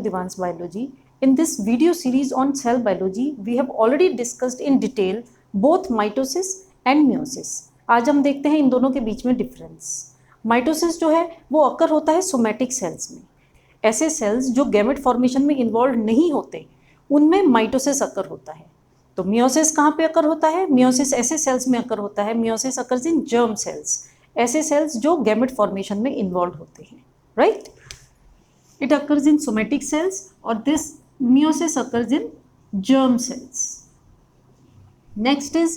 Divans Biology. In this video series on cell biology, we have already discussed in detail both mitosis and meiosis. आज हम देखते हैं इन दोनों के बीच में डिफरेंस. माइटोसिस जो है वो अकर होता है सोमैटिक सेल्स में. ऐसे सेल्स जो गैमेट फॉर्मेशन में इन्वॉल्व नहीं होते उनमें माइटोसिस अकर होता है. तो मियोसिस कहाँ पे अकर होता है? मियोसिस ऐसे सेल्स में अकर होता है. Meiosis occurs in germ cells, ऐसे सेल्स जो गैमेट फॉर्मेशन में इन्वॉल्व होते हैं. Right, it occurs in somatic cells or this meiosis occurs in germ cells. Next is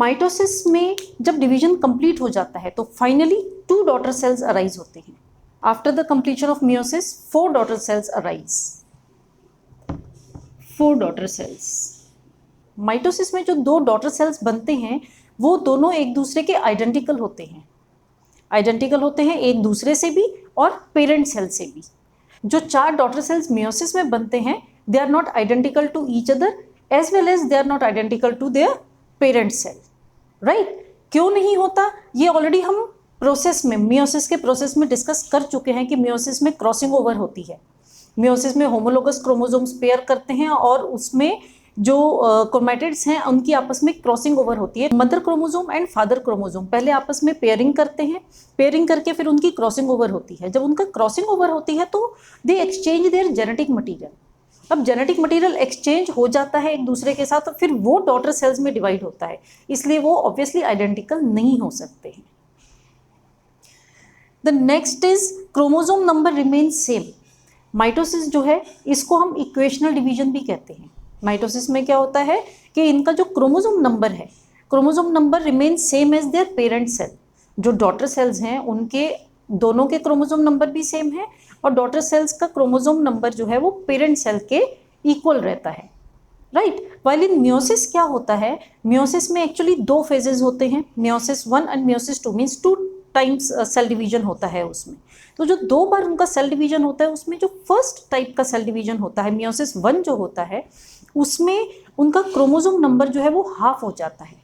mitosis में जब डिवीजन कंप्लीट हो जाता है तो फाइनली 2 डॉटर सेल्स अराइज होते हैं. After the completion of meiosis 4 daughter cells arise. 4 daughter cells. Mitosis में जो 2 डॉटर सेल्स बनते हैं वो दोनों एक दूसरे के आइडेंटिकल होते हैं. आइडेंटिकल होते हैं एक दूसरे से भी और पेरेंट सेल से भी. जो 4 डॉटर सेल्स मियोसिस में बनते हैं they are not identical to each other as well as they are not identical to their parent cell. Right, क्यों नहीं होता ये ऑलरेडी हम प्रोसेस में मियोसिस के प्रोसेस में डिस्कस कर चुके हैं कि मियोसिस में क्रॉसिंग ओवर होती है. मियोसिस में होमोलोगस क्रोमोसोम्स पेयर करते हैं और उसमें जो क्रोमैटिड्स हैं उनकी आपस में क्रॉसिंग ओवर होती है. Mother chromosome and father chromosome पहले आपस में पेयरिंग करते हैं, पेयरिंग करके फिर उनकी क्रॉसिंग ओवर होती है. जब उनका क्रॉसिंग ओवर होती है तो दे एक्सचेंज देयर जेनेटिक मटीरियल. अब जेनेटिक मटीरियल एक्सचेंज हो जाता है एक दूसरे के साथ, फिर वो डॉटर सेल्स में डिवाइड होता है, इसलिए वो ऑब्वियसली आइडेंटिकल नहीं हो सकते हैं. The next is chromosome number remains same. Mitosis जो है इसको हम इक्वेशनल डिवीजन भी कहते हैं. माइटोसिस में क्या होता है कि इनका जो क्रोमोसोम नंबर है, chromosome number remain same as their parent cell. जो डॉटर सेल्स हैं उनके दोनों के क्रोमोसोम नंबर भी सेम है और डॉटर सेल्स का क्रोमोसोम नंबर जो है वो पेरेंट सेल के इक्वल रहता है. राइट, वाइल इन मियोसिस क्या होता है, मियोसिस में एक्चुअली 2 फेजेस होते हैं. Meiosis 1 and meiosis 2 means 2 times cell division होता है उसमें. तो जो 2 बार उनका सेल डिवीजन होता है उसमें जो फर्स्ट टाइप का सेल डिवीजन होता है मियोसिस 1 जो होता है उसमें उनका क्रोमोसोम नंबर जो है वो हाफ हो जाता है.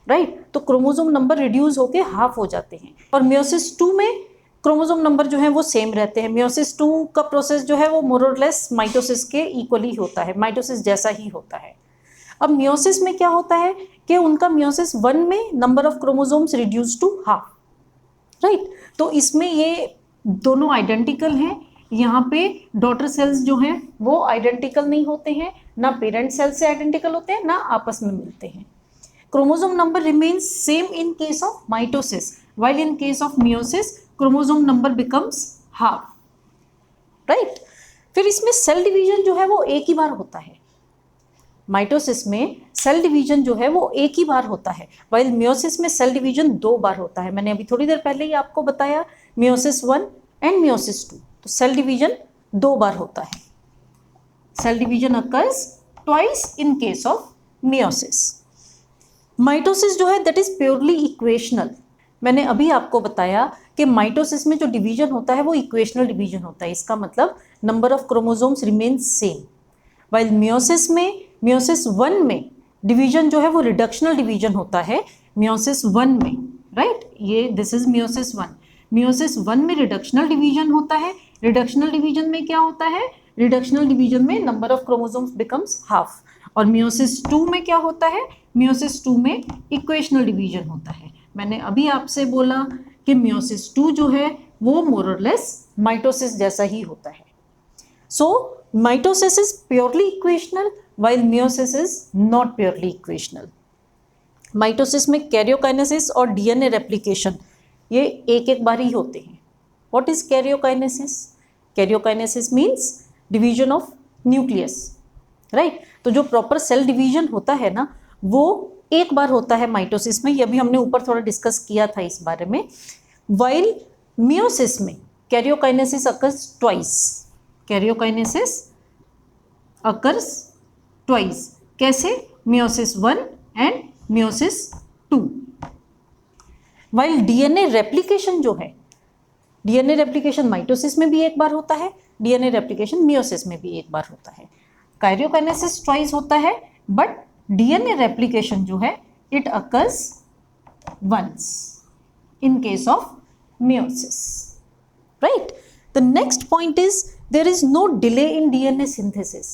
राइट, तो क्रोमोसोम नंबर रिड्यूस होके हाफ हो जाते हैं. और मियोसिस 2 में क्रोमोसोम नंबर जो है वो सेम रहते हैं. मियोसिस 2 का प्रोसेस जो है वो मोर और लेस माइटोसिस के इक्वली होता है, माइटोसिस जैसा ही होता है. अब मियोसिस में क्या होता है कि उनका मियोसिस 1 में number of chromosomes reduce to half. Right, तो इसमें ये दोनों आइडेंटिकल हैं. यहाँ पे डॉटर सेल्स जो हैं वो आइडेंटिकल नहीं होते हैं, ना पेरेंट सेल से आइडेंटिकल होते हैं ना आपस में मिलते हैं. Chromosome number remains same in case of mitosis while in case of meiosis chromosome number becomes half. Right, फिर इसमें सेल डिवीजन जो है वो एक ही बार होता है. माइटोसिस में सेल डिवीजन जो है वो एक ही बार होता है व्हाइल मियोसिस में सेल डिवीजन 2 बार होता है. मैंने अभी थोड़ी देर पहले ही आपको बताया मियोसिस 1 एंड मियोसिस 2. तो सेल डिवीजन 2 बार होता है. Cell division occurs twice in case of meiosis. Mitosis जो है दैट इज प्योरली इक्वेशनल. मैंने अभी आपको बताया कि माइटोसिस में जो डिवीजन होता है वो इक्वेशनल डिवीजन होता है. इसका मतलब number of chromosomes remain same. While meiosis में मियोसिस 1 में डिवीजन जो है वो रिडक्शनल डिवीजन होता है. मियोसिस 1 में, राइट, ये दिस इज मियोसिस 1. मियोसिस 1 में रिडक्शनल डिवीजन होता है. रिडक्शनल डिवीजन में क्या होता है, रिडक्शनल डिवीजन में number of chromosomes becomes half. और मियोसिस 2 में क्या होता है, मियोसिस 2 में इक्वेशनल डिवीजन होता है. मैंने अभी आपसे बोला कि मियोसिस 2 जो है वो मोर और लेस माइटोसिस जैसा ही होता है. So mitosis is purely equational while meiosis is not purely equational. Mitosis में कैरियोकाइनेसिस और डीएनए रेप्लिकेशन ये एक बार ही होते हैं. What is karyokinesis? Karyokinesis means division of nucleus. Right, तो जो प्रॉपर सेल डिवीजन होता है ना वो एक बार होता है माइटोसिस में. ये अभी हमने ऊपर थोड़ा डिस्कस किया था इस बारे में. while मियोसिस में karyokinesis occurs twice. Karyokinesis occurs twice. कैसे? Meiosis 1 and meiosis 2. While DNA replication जो है, डीएनए रेप्लिकेशन माइटोसिस में भी एक बार होता है, डीएनए रेप्लिकेशन मियोसिस में भी एक बार होता है. कैरियोकाइनेसिस ट्वाइस होता है बट डीएनए रेप्लिकेशन जो है it occurs once in case of meiosis. Right? The next point is there is no delay in DNA synthesis.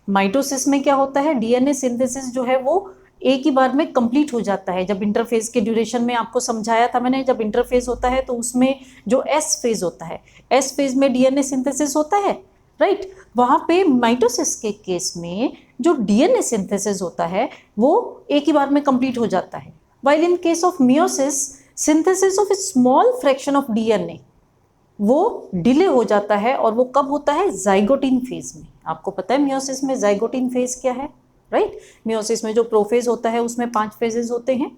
Mitosis में क्या होता है, डीएनए सिंथेसिस जो है वो एक ही बार में कंप्लीट हो जाता है। जब इंटरफेज के ड्यूरेशन में आपको समझाया था मैंने, जब इंटरफेज होता है तो उसमें जो एस फेज होता है, एस फेज में डीएनए सिंथेसिस होता है, राइट। वहाँ पे माइटोसिस के केस में जो डीएनए सिंथेसिस होता है वो एक ही बार में कंप्लीट हो जाता है। While in case of meiosis, synthesis of A small fraction of DNA वो डिले हो जाता है, और वो कब होता है, जाइगोटिन फेज में। आपको पता है मियोसिस में जाइगोटिन फेज क्या है, राइट। मियोसिस में जो प्रोफेज होता है उसमें 5 फेजेस होते हैं।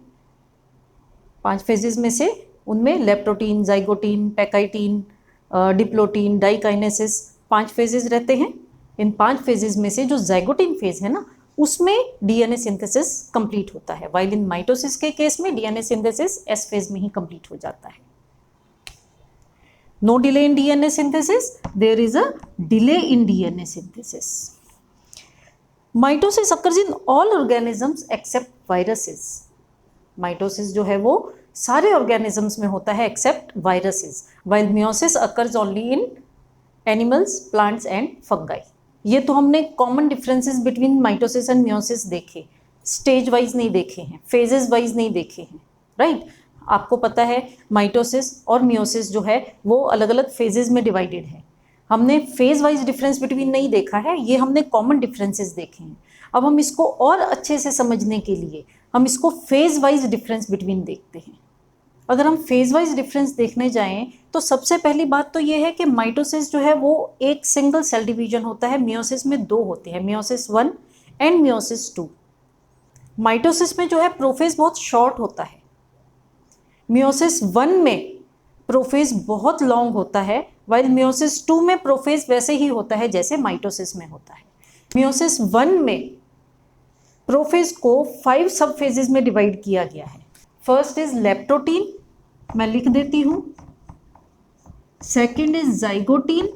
5 फेजेस में से उनमें leptotene, zygotene, pachytene, diplotene, diakinesis, 5 phases रहते हैं। इन 5 फेजेस में से जो जाइगोटिन फेज है ना, उसमें डीएनए सिंथेसिस कंप्लीट होता है। वाइल इन माइटोसिस के केस में डीएनए सिंथेसिस एस फेज में ही कंप्लीट हो जाता है। No delay in DNA synthesis, there is a delay in DNA synthesis. Mitosis occurs in all organisms except viruses. Mitosis जो है वो सारे organisms में होता है except viruses, while meiosis occurs only in animals, plants and fungi. ये तो हमने common differences between mitosis and meiosis देखे, stage wise नहीं देखे हैं, phases wise नहीं देखे हैं, right? आपको पता है माइटोसिस और मियोसिस जो है वो अलग अलग फेजेस में डिवाइडेड है। हमने फेज वाइज डिफरेंस बिटवीन नहीं देखा है, ये हमने कॉमन डिफरेंसेस देखे हैं। अब हम इसको और अच्छे से समझने के लिए हम इसको फेज वाइज डिफरेंस बिटवीन देखते हैं। अगर हम फेज वाइज डिफरेंस देखने जाएं तो सबसे पहली बात तो ये है कि माइटोसिस जो है वो एक सिंगल सेल डिवीजन होता है, मियोसिस में 2 होते हैं, मियोसिस 1 एंड मियोसिस 2। माइटोसिस में जो है प्रोफेज बहुत शॉर्ट होता है, मियोसिस 1 में प्रोफेज बहुत लॉन्ग होता है, वाइल मियोसिस 2 में प्रोफेज वैसे ही होता है जैसे माइटोसिस में होता है। मियोसिस 1 में प्रोफेज को 5 सब फेजेस में डिवाइड किया गया है। फर्स्ट इज लेप्टोटीन, मैं लिख देती हूं। सेकंड इज जाइगोटीन,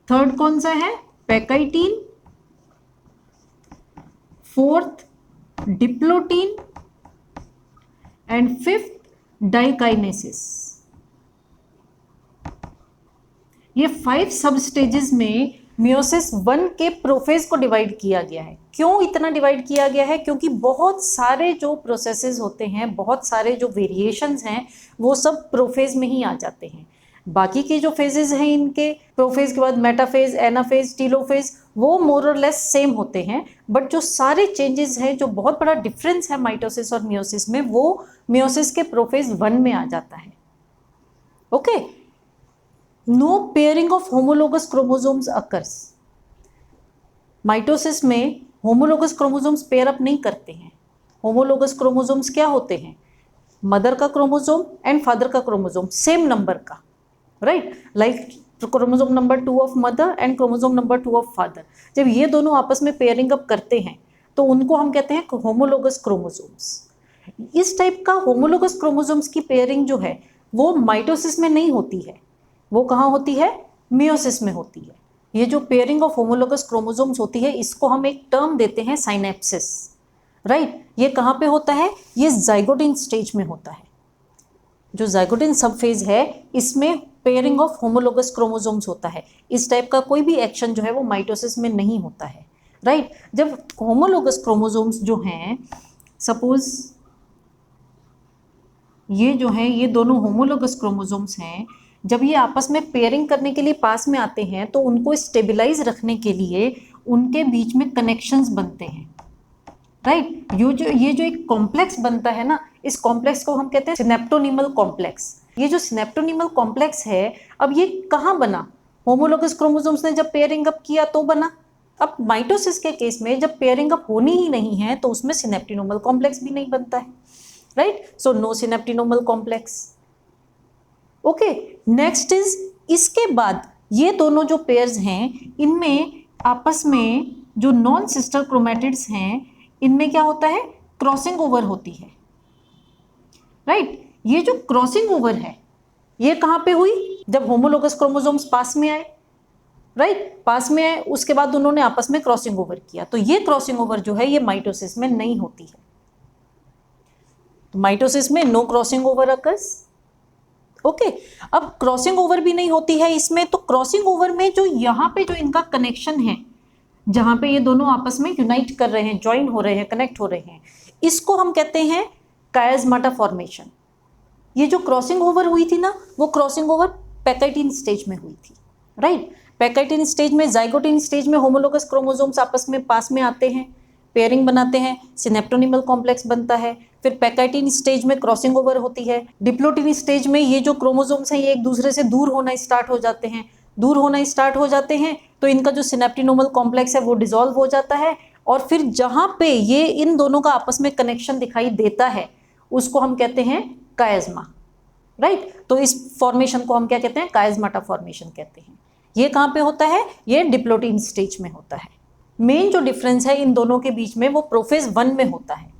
थर्ड कौन सा है, pachytene, fourth diplotene and fifth diakinesis. ये 5 सब स्टेजेस में मियोसिस 1 के प्रोफेज को डिवाइड किया गया है। क्यों इतना डिवाइड किया गया है, क्योंकि बहुत सारे जो प्रोसेसेस होते हैं, बहुत सारे जो वेरिएशंस हैं वो सब प्रोफेज में ही आ जाते हैं। बाकी के जो फेजेस हैं इनके, प्रोफेज के बाद मेटाफेज, एनाफेज, टीलोफेज, वो मोर और लेस सेम होते हैं, बट जो सारे चेंजेस हैं, जो बहुत बड़ा डिफरेंस है माइटोसिस और मियोसिस में, वो मियोसिस के प्रोफेज 1 में आ जाता है। Okay, no pairing of homologous chromosomes occurs. Mitosis में होमोलोगस क्रोमोसोम्स पेयर अप नहीं करते हैं। होमोलोगस क्रोमोसोम्स क्या होते हैं, मदर का क्रोमोसोम एंड फादर का क्रोमोसोम सेम नंबर का, right, like chromosome number 2 of mother and chromosome number 2 of father. जब ये दोनों आपस में पेयरिंग अप करते हैं तो उनको हम कहते हैं होमोलोगस क्रोमोसोम्स। इस टाइप का होमोलोगस क्रोमोसोम्स की पेयरिंग जो है वो माइटोसिस में नहीं होती है, वो कहाँ होती है, मियोसिस में होती है। ये जो पेयरिंग ऑफ होमोलोगस क्रोमोसोम्स होती है इसको हम एक टर्म देते हैं साइनेप्सिस, राइट। ये कहाँ पे होता है, ये जाइगोटिन स्टेज में होता है। जो जाइगोटिन सब फेज है इसमें पेयरिंग ऑफ होमोलोगस क्रोमोसोम्स होता है। इस टाइप का कोई भी एक्शन जो है वो माइटोसिस में नहीं होता है, राइट। जब होमोलोगस क्रोमोसोम्स जो हैं, सपोज ये जो है ये दोनों होमोलोगस क्रोमोसोम्स हैं, जब ये आपस में पेयरिंग करने के लिए पास में आते हैं तो उनको स्टेबलाइज रखने के लिए उनके बीच में कनेक्शंस बनते हैं, राइट। ये जो एक कॉम्प्लेक्स बनता है ना, इस कॉम्प्लेक्स को हम कहते हैं सिनेप्टोनीमल कॉम्प्लेक्स। ये जो सिनेप्टोनीमल कॉम्प्लेक्स है, अब ये कहाँ बना, होमोलोगस क्रोमोसोम्स ने जब पेयरिंग अप किया तो बना। अब माइटोसिस के केस में जब पेयरिंग अप होनी ही नहीं है तो उसमें सिनेप्टिनोमल कॉम्प्लेक्स भी नहीं बनता है, right. So no synaptonemal complex. Okay, next is, इसके बाद ये दोनों जो पेयर्स हैं इनमें आपस में जो नॉन सिस्टर क्रोमैटिड्स हैं इनमें क्या होता है, क्रॉसिंग ओवर होती है, राइट। ये जो क्रॉसिंग ओवर है ये कहाँ पे हुई, जब होमोलोगस क्रोमोसोम्स पास में आए, राइट, पास में आए, उसके बाद उन्होंने आपस में क्रॉसिंग ओवर किया। तो ये क्रॉसिंग ओवर जो है ये माइटोसिस में नहीं होती है। तो माइटोसिस में no crossing over occurs. Okay अब क्रॉसिंग ओवर भी नहीं होती है इसमें, तो क्रॉसिंग ओवर में जो यहाँ पे जो इनका कनेक्शन है, जहाँ पे ये दोनों आपस में यूनाइट कर रहे हैं, ज्वाइन हो रहे हैं, कनेक्ट हो रहे हैं, इसको हम कहते हैं कायस्माटा फॉर्मेशन। ये जो क्रॉसिंग ओवर हुई थी ना, वो क्रॉसिंग ओवर पैकाइटिन स्टेज में हुई थी, राइट। पैकाइटिन स्टेज में, जाइगोटिन स्टेज में होमोलोगस क्रोमोसोम्स आपस में पास में आते हैं, पेयरिंग बनाते हैं, सिनेप्टोनिमल कॉम्प्लेक्स बनता है। फिर पैकाइटिन स्टेज में क्रॉसिंग ओवर होती है। डिप्लोटिन स्टेज में ये जो क्रोमोसोम्स हैं ये एक दूसरे से दूर होना स्टार्ट हो जाते हैं। दूर होना स्टार्ट हो जाते हैं तो इनका जो सिनेप्टिनोमल कॉम्प्लेक्स है वो डिसॉल्व हो जाता है, और फिर जहाँ पे ये इन दोनों का आपस में कनेक्शन दिखाई देता है उसको हम कहते हैं कायस्मा, राइट। तो इस फॉर्मेशन को हम क्या कहते हैं, कायस्माटा फॉर्मेशन कहते हैं। ये कहाँ पे होता है, ये डिप्लोटिन स्टेज में होता है। मेन जो डिफरेंस है इन दोनों के बीच में वो प्रोफेज 1 में होता है।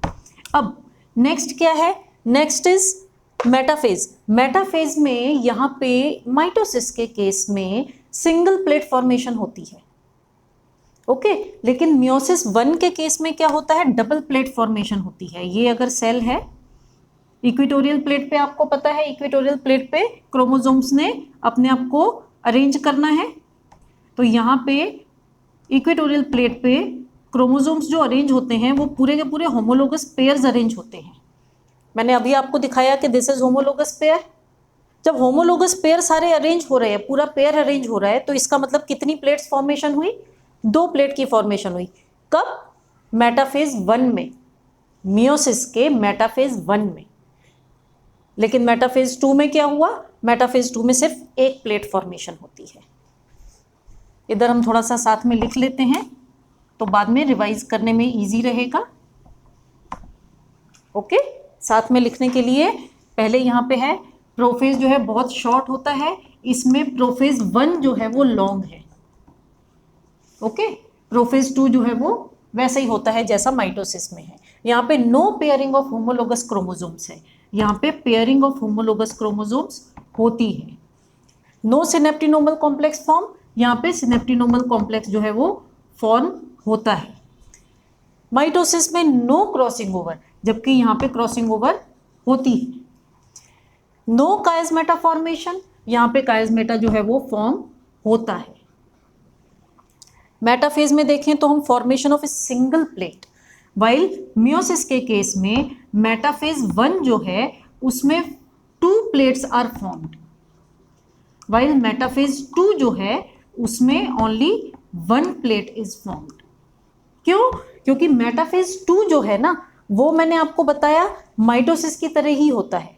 अब नेक्स्ट क्या है, नेक्स्ट इज मेटाफेज। मेटाफेज में यहाँ पे माइटोसिस के केस में सिंगल प्लेट फॉर्मेशन होती है, ओके। लेकिन मियोसिस 1 के केस में क्या होता है, डबल प्लेट फॉर्मेशन होती है। ये अगर सेल है, इक्वेटोरियल प्लेट पे आपको पता है, इक्वेटोरियल प्लेट पे क्रोमोसोम्स ने अपने आप को अरेंज करना है, तो यहाँ पे इक्वेटोरियल प्लेट पे क्रोमोसोम्स जो अरेंज होते हैं वो पूरे के पूरे होमोलोगस पेयर्स अरेंज होते हैं। मैंने अभी आपको दिखाया कि दिस इज होमोलोगस पेयर। जब होमोलोगस पेयर सारे अरेंज हो रहे हैं, पूरा पेयर अरेंज हो रहा है, तो इसका मतलब कितनी प्लेट्स फॉर्मेशन हुई, 2 प्लेट की फॉर्मेशन हुई। कब, मेटाफेज 1 में, मियोसिस के मेटाफेज 1 में। लेकिन मेटाफेज 2 में क्या हुआ, मेटाफेज 2 में सिर्फ 1 प्लेट फॉर्मेशन होती है। इधर हम थोड़ा सा साथ में लिख लेते हैं तो बाद में रिवाइज करने में इजी रहेगा, ओके। साथ में लिखने के लिए पहले यहाँ पे है प्रोफेज जो है बहुत शॉर्ट होता है, इसमें प्रोफेज 1 जो है वो लॉन्ग है, ओके। प्रोफेज 2 जो है वो वैसा ही होता है जैसा माइटोसिस में है। यहाँ पे no pairing of homologous chromosomes है, यहाँ पे पेयरिंग ऑफ होमोलोगस क्रोमोसोम्स होती है। नो सिनेप्टिनोमल कॉम्प्लेक्स फॉर्म, यहाँ पे सिनेप्टिनोमल कॉम्प्लेक्स जो है वो फॉर्म होता है। माइटोसिस में नो क्रॉसिंग ओवर, जबकि यहाँ पे क्रॉसिंग ओवर होती है। नो कायस्मेटा फॉर्मेशन, यहाँ पे कायस्मेटा जो है वो फॉर्म होता है। मेटाफेज में देखें तो हम formation of a single plate, while meiosis के केस में मेटाफेज 1 जो है उसमें 2 plates are formed, while metaphase 2 जो है उसमें ओनली 1 प्लेट इज फॉर्म्ड। क्यों, क्योंकि मेटाफेज 2 जो है ना वो मैंने आपको बताया माइटोसिस की तरह ही होता है,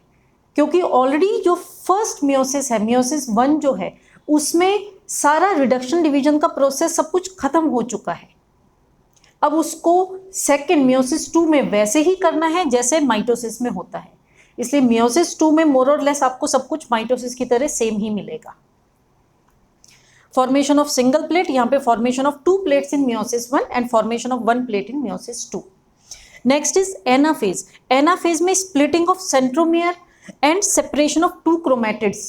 क्योंकि ऑलरेडी जो फर्स्ट मियोसिस है, मियोसिस 1 जो है उसमें सारा रिडक्शन डिवीजन का प्रोसेस सब कुछ खत्म हो चुका है। अब उसको सेकेंड मियोसिस 2 में वैसे ही करना है जैसे माइटोसिस में होता है, इसलिए मियोसिस 2 में मोर और लेस आपको सब कुछ माइटोसिस की तरह सेम ही मिलेगा। फॉर्मेशन ऑफ सिंगल प्लेट, यहाँ पे formation of 2 plates in meiosis 1 and formation of 1 plate in meiosis 2। Next is anaphase. Anaphase में splitting of centromere and separation of 2 chromatids.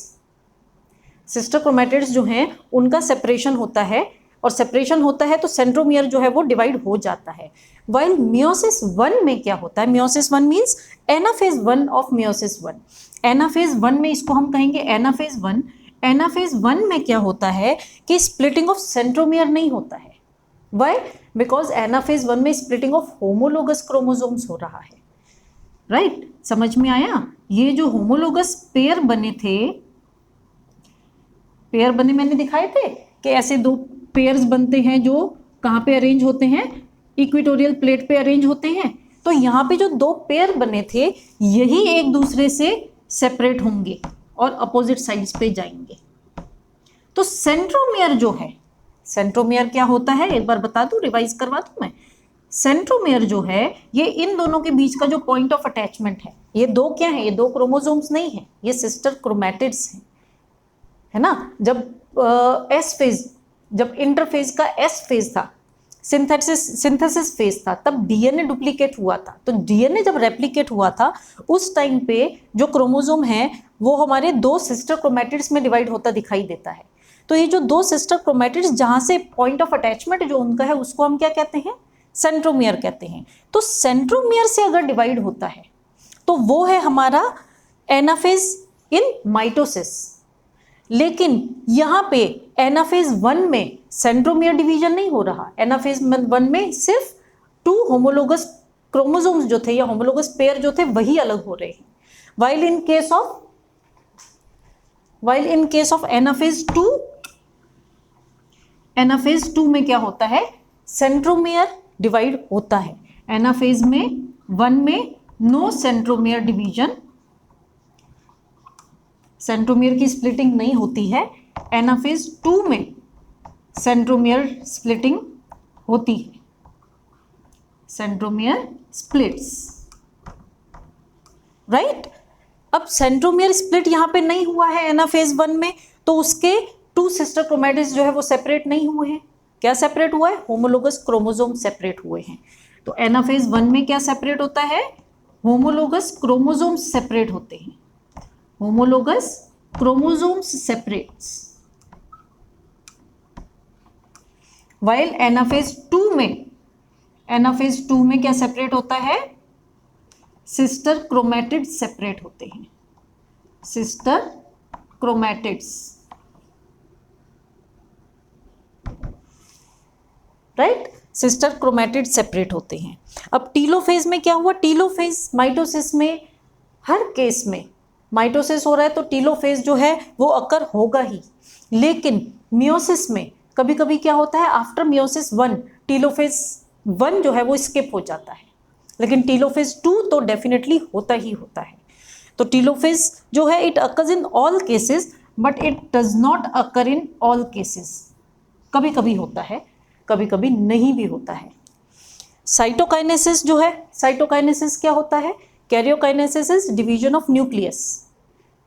Sister chromatids जो हैं उनका सेपरेशन होता है, और सेपरेशन होता है तो सेंट्रोमियर जो है वो डिवाइड हो जाता है। वाइल मियोसिस 1 में क्या होता है, meiosis 1 means anaphase 1 of meiosis 1। Anaphase 1 में इसको हम कहेंगे एनाफेज 1। एनाफेज 1 में क्या होता है कि स्प्लिटिंग ऑफ सेंट्रोमियर नहीं होता है। वाई, बिकॉज एनाफेज 1 में स्प्लिटिंग ऑफ होमोलोगस क्रोमोसोम्स हो रहा है, राइट। समझ में आया, ये जो होमोलोगस पेयर बने थे, पेयर बने मैंने दिखाए थे कि ऐसे 2 पेयर्स बनते हैं जो कहाँ पे अरेंज होते हैं, इक्वेटोरियल प्लेट पे अरेंज होते हैं। तो यहाँ पे जो 2 पेयर बने थे यही एक दूसरे से सेपरेट होंगे और अपोजिट साइड्स पे जाएंगे। तो सेंट्रोमियर जो है, सेंट्रोमियर क्या होता है एक बार बता दूं, रिवाइज करवा दूं मैं। सेंट्रोमियर जो है ये इन दोनों के बीच का जो पॉइंट ऑफ अटैचमेंट है, ये 2 क्या है, ये 2 क्रोमोसोम्स नहीं है, ये सिस्टर क्रोमैटिड्स हैं, है ना। जब एस फेज, जब इंटरफेज का एस फेज था, सिंथेसिस फेज था, तब डीएनए डुप्लीकेट हुआ था। तो डीएनए जब रेप्लिकेट हुआ था उस टाइम पे जो क्रोमोसोम है वो हमारे 2 सिस्टर क्रोमैटिड्स में डिवाइड होता दिखाई देता है। तो ये जो 2 सिस्टर क्रोमैटिड्स जहाँ से पॉइंट ऑफ अटैचमेंट जो उनका है उसको हम क्या कहते हैं, सेंट्रोमियर कहते हैं। तो सेंट्रोमियर से अगर डिवाइड होता है तो वो है हमारा एनाफेज इन माइटोसिस। लेकिन यहाँ पे एनाफेज 1 में सेंट्रोमियर डिवीजन नहीं हो रहा, एनाफेज 1 में सिर्फ 2 होमोलोगस क्रोमोसोम्स जो थे या होमोलोगस पेयर जो थे वही अलग हो रहे हैं। While in case of anaphase 2 में क्या होता है, सेंट्रोमियर डिवाइड होता है। एनाफेज में 1 में नो सेंट्रोमियर डिवीजन, सेंट्रोमियर की स्प्लिटिंग नहीं होती है। एनाफेज 2 में सेंट्रोमियर स्प्लिटिंग होती है, सेंट्रोमियर स्प्लिट्स, राइट। अब सेंट्रोमियर स्प्लिट यहां पे नहीं हुआ है एनाफेज 1 में, तो उसके 2 सिस्टर क्रोमैटिड्स जो है वो सेपरेट नहीं हुए हैं। क्या सेपरेट हुआ है, होमोलोगस क्रोमोसोम सेपरेट हुए हैं। तो एनाफेज 1 में क्या सेपरेट होता है, होमोलोगस क्रोमोसोम्स सेपरेट होते हैं, homologous chromosomes separates. While anaphase 2 में क्या सेपरेट होता है, सिस्टर क्रोमैटिड सेपरेट होते हैं, sister chromatids, right, sister chromatid separate होते हैं। अब टीलोफेज में क्या हुआ, टीलोफेज माइटोसिस में हर केस में माइटोसिस हो रहा है तो टीलोफेज जो है वो अकर होगा ही। लेकिन मियोसिस में कभी कभी क्या होता है, आफ्टर मियोसिस 1 टीलोफेज 1 जो है वो स्किप हो जाता है, लेकिन टीलोफेज 2 तो डेफिनेटली होता ही होता है। तो टीलोफेज जो है it occurs in all cases but it does not occur in all cases, कभी कभी होता है, कभी कभी नहीं भी होता है। साइटोकाइनेसिस जो है, साइटोकाइनेसिस क्या होता है, karyokinesis is division of nucleus,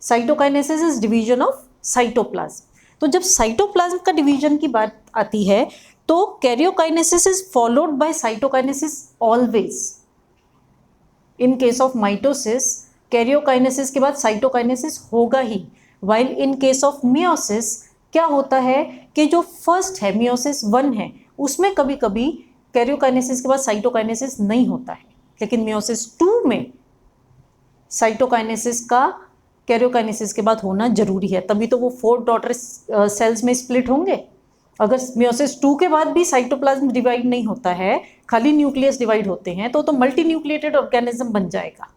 cytokinesis is division of cytoplasm. तो जब साइटोप्लाज्म का डिवीजन की बात आती है तो karyokinesis is followed by cytokinesis always. In case of mitosis karyokinesis के बाद साइटोकाइनेसिस होगा ही। While in case of meiosis क्या होता है कि जो फर्स्ट है मियोसिस 1 है उसमें कभी कभी कैरियोकाइनेसिस के बाद साइटोकाइनेसिस नहीं होता है, लेकिन मियोसिस 2 में साइटोकाइनेसिस का कैरियोकाइनेसिस के बाद होना जरूरी है, तभी तो वो 4 डॉटर सेल्स में स्प्लिट होंगे। अगर मियोसिस 2 के बाद भी साइटोप्लाज्म डिवाइड नहीं होता है, खाली न्यूक्लियस डिवाइड होते हैं, तो मल्टी न्यूक्लिएटेड ऑर्गेनिज्म बन जाएगा।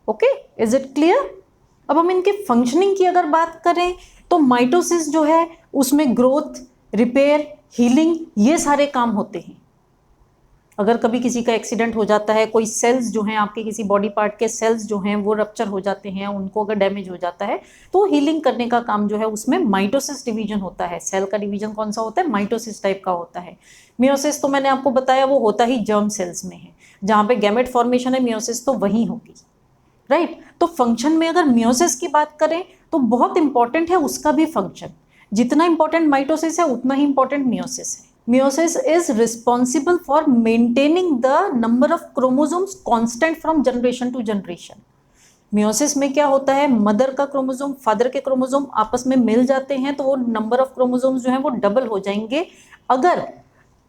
Okay, is it clear. अब हम इनके फंक्शनिंग की अगर बात करें तो माइटोसिस जो है उसमें ग्रोथ, रिपेयर, हीलिंग ये सारे काम होते हैं। अगर कभी किसी का एक्सीडेंट हो जाता है, कोई सेल्स जो हैं आपके किसी बॉडी पार्ट के सेल्स जो हैं वो रप्चर हो जाते हैं, उनको अगर डैमेज हो जाता है तो हीलिंग करने का काम जो है उसमें माइटोसिस डिवीजन होता है। सेल का डिवीजन कौन सा होता है, माइटोसिस टाइप का होता है। मियोसिस तो मैंने आपको बताया वो होता ही जर्म सेल्स में है, जहाँ पे गैमेट फॉर्मेशन है मियोसिस तो वहीं होगी, राइट। तो फंक्शन में अगर मियोसिस की बात करें तो बहुत इंपॉर्टेंट है उसका भी फंक्शन। जितना इंपॉर्टेंट माइटोसिस है उतना ही इंपॉर्टेंट मियोसिस है। Meiosis is responsible for maintaining the number of chromosomes constant from generation to generation. Meiosis में क्या होता है, मदर का क्रोमोसोम फादर के क्रोमोसोम आपस में मिल जाते हैं तो वो नंबर ऑफ क्रोमोसोम्स जो हैं वो डबल हो जाएंगे अगर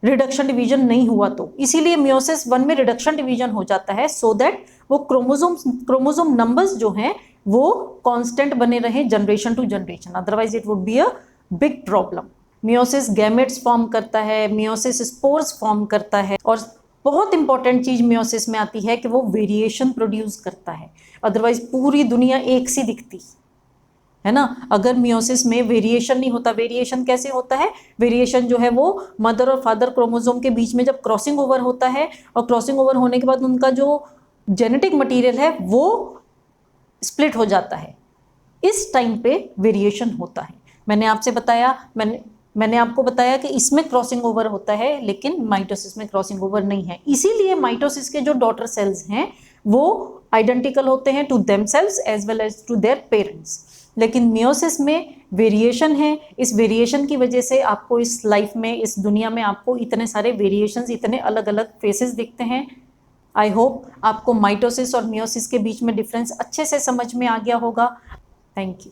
रिडक्शन डिवीजन नहीं हुआ तो। इसीलिए मियोसिस 1 में रिडक्शन डिवीजन हो जाता है सो दैट वो क्रोमोसोम नंबर्स जो हैं वो कांस्टेंट बने रहें generation to generation, otherwise it would be a big problem. Meiosis gametes form करता है, मियोसिस स्पोर्स फॉर्म करता है, और बहुत इंपॉर्टेंट चीज मियोसिस में आती है कि वो वेरिएशन प्रोड्यूस करता है, अदरवाइज पूरी दुनिया एक सी दिखती है ना। अगर मियोसिस में वेरिएशन नहीं होता, वेरिएशन कैसे होता है, वेरिएशन जो है वो मदर और फादर क्रोमोसोम के बीच में जब क्रॉसिंग ओवर होता है और क्रॉसिंग ओवर होने के बाद उनका जो जेनेटिक मटीरियल है वो स्प्लिट हो जाता है, इस टाइम पे वेरिएशन होता है। मैंने आपको बताया कि इसमें क्रॉसिंग ओवर होता है लेकिन माइटोसिस में क्रॉसिंग ओवर नहीं है। इसीलिए माइटोसिस के जो डॉटर सेल्स हैं वो आइडेंटिकल होते हैं to themselves as well as to their parents, लेकिन मियोसिस में वेरिएशन है। इस वेरिएशन की वजह से आपको इस लाइफ में, इस दुनिया में आपको इतने सारे वेरिएशंस, इतने अलग अलग फेसेस दिखते हैं। आई होप आपको माइटोसिस और मियोसिस के बीच में डिफरेंस अच्छे से समझ में आ गया होगा। Thank you.